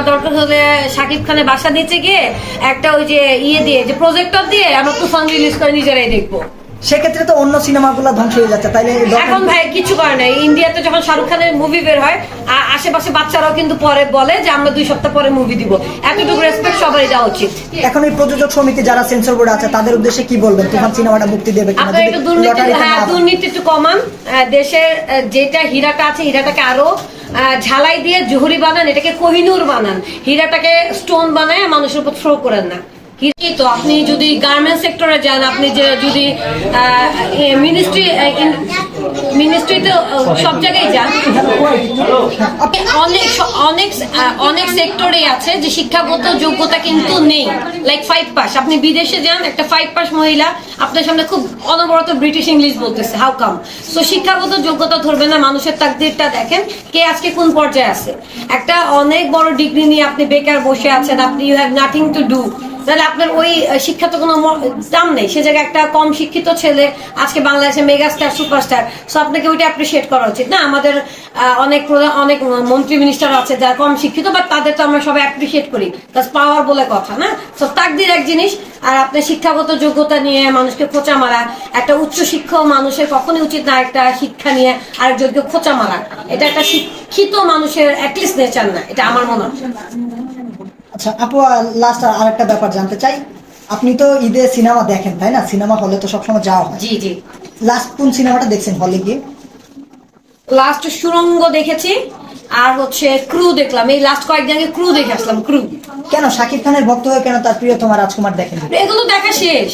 আমরা দরকার হলে শাকিব খানের বাসা দিতে গিয়ে একটা ওই যে ইয়ে দিয়ে যে প্রজেক্টর দিয়ে আমরা তুফান রিলিজ করে নিজেরাই দেখবো। সেক্ষেত্রে তো অন্য সিনেমাগুলো ধ্বংস হয়ে যাচ্ছে, তাইলে এখন ভাই কিছু করে নাই। ইন্ডিয়াতে যখন শাহরুখ খানের মুভি বের হয় আশেপাশে বাচ্চারাও কিন্তু পরে বলে যে আমরা 2 সপ্তাহ পরে মুভি দিব। এতটুকু রেসপেক্ট সবারই দেওয়া উচিত। এখন এই প্রযোজক সমিতি যারা সেন্সর বোর্ড আছে তাদের উদ্দেশ্যে কি বলবেন? তুফান সিনেমাটা মুক্তি দেবে কিনা? আপনারা একটু দুর্নীতি একটু কমান। দেশের যেটা হীরাটা আছে হীরাটাকে আরো ঝালাই দিয়ে জহুরি বানান, এটাকে কোহিনূর বানান। হীরাটাকে স্টোন বানায় মানুষের উপর থ্রো করেন না। তো আপনি যদি গার্মেন্টস সেক্টরে যান, আপনি যে যদি মিনিস্ট্রিতে সব জায়গায় যান, অনেক সেক্টরে আছে যে শিক্ষাগত যোগ্যতা কিন্তু নেই, লাইক 5 পাস। আপনি বিদেশে যান, একটা 5 পাস মহিলা আপনার সামনে খুব অনবরত ব্রিটিশ ইংলিশ বলতেছে, হাউ কাম? সো শিক্ষাগত যোগ্যতা ধরবে না, মানুষের তাকদীরটা দেখেন কে আজকে কোন পর্যায়ে আছে। একটা অনেক বড় ডিগ্রি নিয়ে আপনি বেকার বসে আছেন, আপনি you have nothing to do, তাহলে আপনার ওই শিক্ষা তো কোনো দাম নেই। সে জায়গায় একটা কম শিক্ষিত ছেলে আজকে বাংলাদেশে মেগাস্টার সুপারস্টার, সো আপনাকে ওইটা অ্যাপ্রিসিয়েট করা উচিত না? আমাদের অনেক মন্ত্রী মিনিস্টার আছে যারা কম শিক্ষিত, বাট তাদের তো আমরা সবাই অ্যাপ্রিসিয়েট করি, দ্যাটস পাওয়ার বলে কথা না? সো তাকদীর এক জিনিস, আর আপনার শিক্ষাগত যোগ্যতা নিয়ে মানুষকে খোঁচা মারা, একটা উচ্চ শিক্ষা মানুষের কখনই উচিত না একটা শিক্ষা নিয়ে আরেকজনকে খোঁচা মারা। এটা একটা শিক্ষিত মানুষের অ্যাটলিস্ট নেচার না, এটা আমার মনে হয়। আচ্ছা আপু, লাস্ট আরেকটা ব্যাপার জানতে চাই। আপনি তো ঈদে সিনেমা দেখেন তাই না? সিনেমা হলে তো সবসময় যাওয়া হয়। জি জি। লাস্ট কোন সিনেমাটা দেখছেন হলে গিয়ে? লাস্ট সুড়ঙ্গ দেখেছি, আর হচ্ছে ক্রু দেখলাম। এই লাস্ট কয়েকদিন আগে ক্রু দেখে আসলাম। ক্রু কেন শাকিব খানের ভক্ত হয়ে কেন তার প্রিয়তমা রাজকুমার দেখেন? এগুলো দেখা শেষ,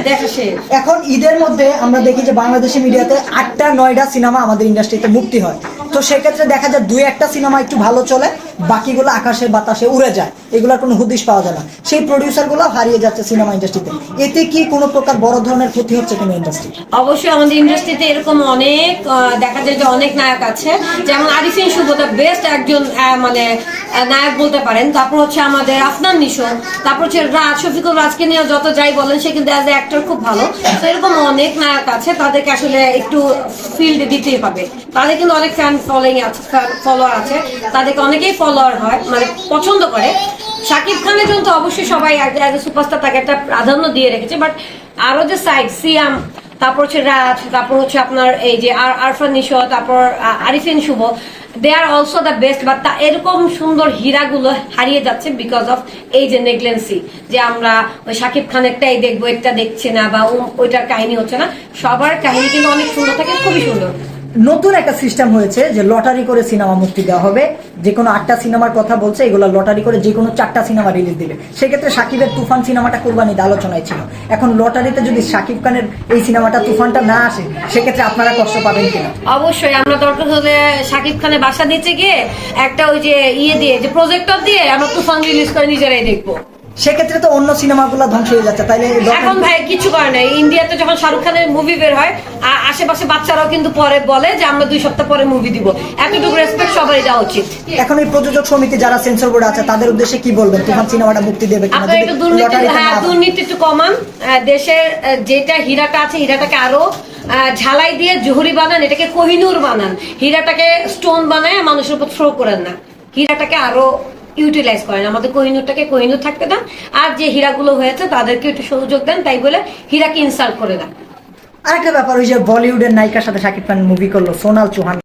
দেখা শেষ। এখন ঈদের মধ্যে আমরা দেখি যে বাংলাদেশি মিডিয়াতে 8টা 9টা সিনেমা আমাদের ইন্ডাস্ট্রিতে মুক্তি হয়। তো সেক্ষেত্রে দেখা যায় 2-1টা সিনেমা একটু ভালো চলে, বাকিগুলো আকাশে বাতাসে উড়ে যায়, এগুলোর কোনো হুদিশ পাওয়া যায় না। সেই প্রডিউসারগুলো হারিয়ে যাচ্ছে সিনেমা ইন্ডাস্ট্রিতে। এতে কি কোনো প্রকার বড় ধরনের ক্ষতি হচ্ছে কোনো ইন্ডাস্ট্রি? অবশ্যই আমাদের ইন্ডাস্ট্রিতে এরকম অনেক দেখা যায় যে অনেক নায়ক আছে, যেমন আরিফিন শুভ দ্য বেস্ট একজন মানে নায়ক বলতে পারেন। তারপর হচ্ছে আমাদের আফনান নিশো, তারপর হচ্ছে শফিকুল রাজকে নিয়ে যত যাই বলেন সে কিন্তু অ্যাজ এ অ্যাক্টর খুব ভালো। তো এরকম অনেক নায়ক আছে, তাদেরকে আসলে একটু ফিল্ড দিতেই হবে। তাদের কিন্তু অনেক ফ্যান ফলোয়িং আছে, ফলোয়ার আছে, তাদেরকে অনেকেই ফলোয়ার হয় মানে পছন্দ করে। শাকিব খানের জন্য তো অবশ্যই সবাই অ্যাজ এ সুপারস্টার তাকে একটা প্রাধান্য দিয়ে রেখেছে, বাট আরো যে সাইড সিয়াম, তারপর হচ্ছে রাজ, তারপর হচ্ছে আপনার এই যে আরফান নিশো, তারপর Arifin Shuvo, they are also the best. But এরকম সুন্দর হীরাগুলো হারিয়ে যাচ্ছে বিকজ অফ এই যে নেগলেন্সি, যে আমরা ওই শাকিব খানেরটাই দেখবো, একটা দেখছি না, বা ওইটার কাহিনী হচ্ছে না। সবার কাহিনী কিন্তু অনেক সুন্দর থাকে, খুবই সুন্দর। নতুন একটা সিস্টেম হয়েছে যে লটারি করে সিনেমা মুক্তি দেওয়া হবে। যে কোনো 8টা সিনেমার কথা বলছে, এগুলো লটারি করে যে কোনো 4টা সিনেমা রিলিজ দিবে। সেক্ষেত্রে শাকিবের তুফান সিনেমাটা কুরবানিতে আলোচনায় ছিল। এখন লটারিতে যদি শাকিব খানের এই সিনেমাটা তুফানটা না আসে, সেক্ষেত্রে আপনারা কষ্ট পাবেন কিনা? অবশ্যই আমরা দরকার হলে শাকিব খানের বাসা দিতে গিয়ে একটা ওই যে ইয়ে দিয়ে যে প্রজেক্টর দিয়ে আমরা তুফান রিলিজ করে নিজেরাই দেখবো। সেক্ষেত্রে তো অন্য সিনেমাগুলো ধ্বংস হয়ে যাচ্ছে, তাইলে এখন ভাই কিছু করে নাই। ইন্ডিয়াতে যখন শাহরুখ খানের মুভি বের হয় আশেপাশে বাচ্চারাও কিন্তু পরে বলে যে আমরা 2 সপ্তাহ পরে মুভি দিব। এতটুকু রেসপেক্ট সবারই দেওয়া উচিত। এখন এই প্রযোজক সমিতি যারা সেন্সর বোর্ড আছে তাদের উদ্দেশ্যে কি বলবেন? তুফান সিনেমাটা মুক্তি দেবে কিনা? আপনারা একটু দুর্নীতি একটু কমান। দেশের যেটা হীরাটা আছে হীরাটাকে আরো ঝালাই দিয়ে জহুরি বানান, এটাকে কোহিনূর বানান। হীরাটাকে স্টোন বানায় মানুষের উপর থ্রো করেন না, হীরাটাকে আরো ইউটিলাইজ করেন। আমাদের কোহিনূরটাকে কোহিনূর থাকতে দেন, আর যে হীরাগুলো হয়েছে তাদেরকে একটু সুযোগ দেন, তাই বলে হীরাকে ইনসাল্ট করে দেন। আরেকটা ব্যাপার, ওই যে বলিউডের নায়িকার সাথে শাকিব খান মুভি করলো, সোনাল চৌহান।